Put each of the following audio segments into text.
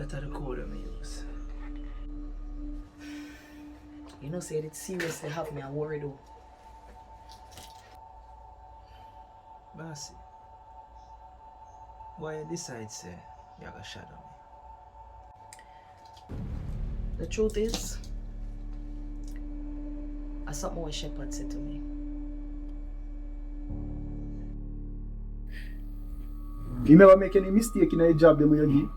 That's the code I use. You know, say it seriously have me a worry though. Bossy, why you decide say you gonna shadow me? The truth is, that's something what Shepherd said to me. You never make any mistake in a job them you give?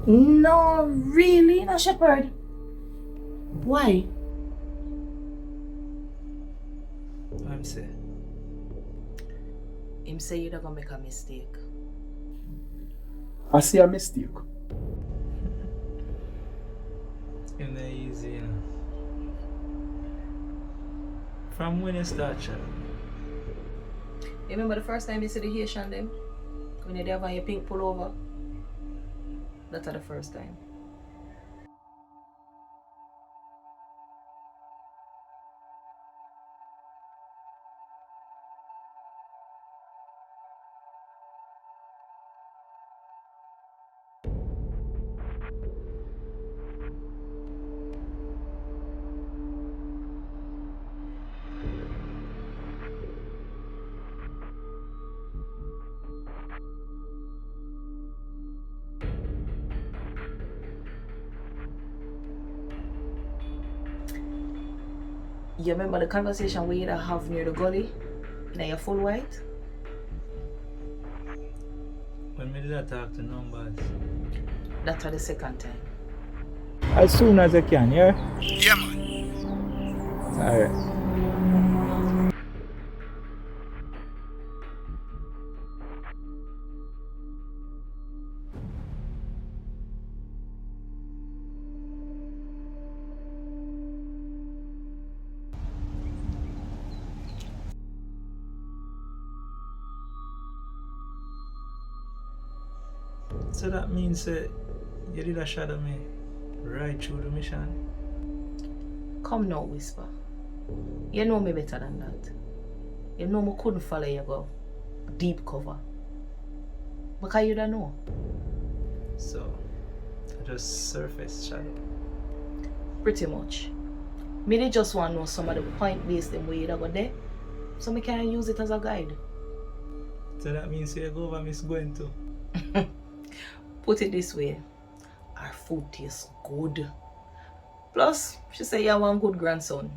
No, really, no, Shepherd. Why? I'm say. Him say you're not gonna make a mistake. I see a mistake. It's not easy, you know. From when you start shadowing me? You remember the first time you see the Haitian them? When you have on your pink pullover? That's the first time. You remember the conversation we either have near the gully? Now you're full white? When me did I talk to numbers? That's the second time. As soon as I can, yeah? Yeah, man. Alright. So that means you did a shadow me right through the mission? Come now, Whisper. You know me better than that. You know me couldn't follow you go deep cover. Because you don't know. So, I just surface shadow. Pretty much. Me they just want to know some of the point-based them way you go there. So me can use it as a guide. So that means you go over Miss Gwen too? Put it this way. Our food tastes good. Plus, she say you one good grandson.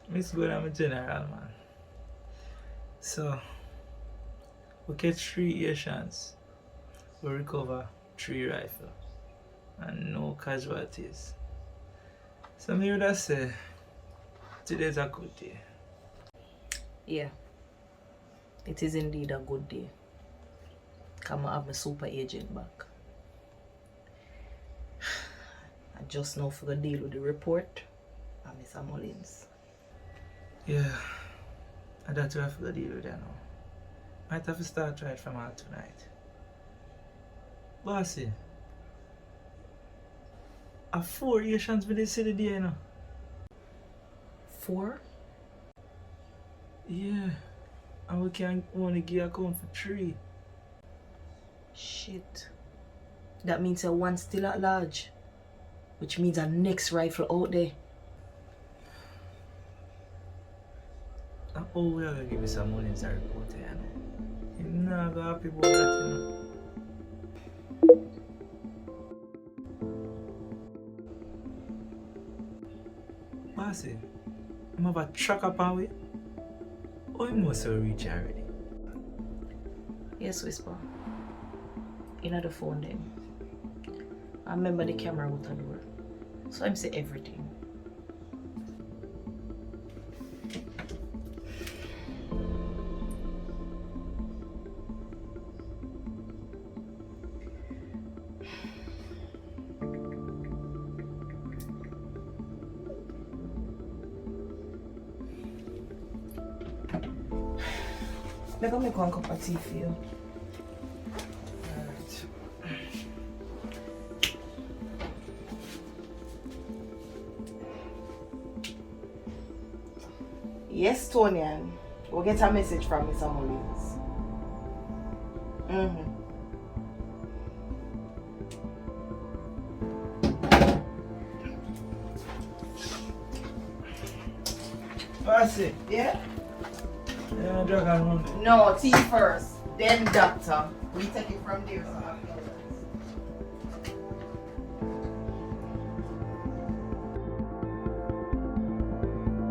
Miss Gwen, I'm a general, man. So, we get 3 Xpressionz. We recover 3 rifles. And no casualties. So, me would say, today's a good day. Yeah. It is indeed a good day. Come have my super agent back. I just now for the deal with the report and Mr. Mullins. Yeah, I don't have to deal with that now. Might have to start right from out tonight. Bossy, a 4 Xpressionz with the city there, you know. 4? Yeah, and we can only give account for 3. Shit. That means one still at large. Which means a next rifle out there. And oh, we are going to give you some money in the report, you know. You're not going to happy about that, you know. Bossy, I'm have a track up on way. Oh, you must have reached already. Yes, Whisper. In the phone then. I remember the camera out the door. So I'm say everything. Let me make one cup of tea for you. Alright. Yes, Tonian. We'll get a message from Mr. Mullins. Patsy, Yeah? yeah, drug and run. No, tea first, then doctor. We take it from there. So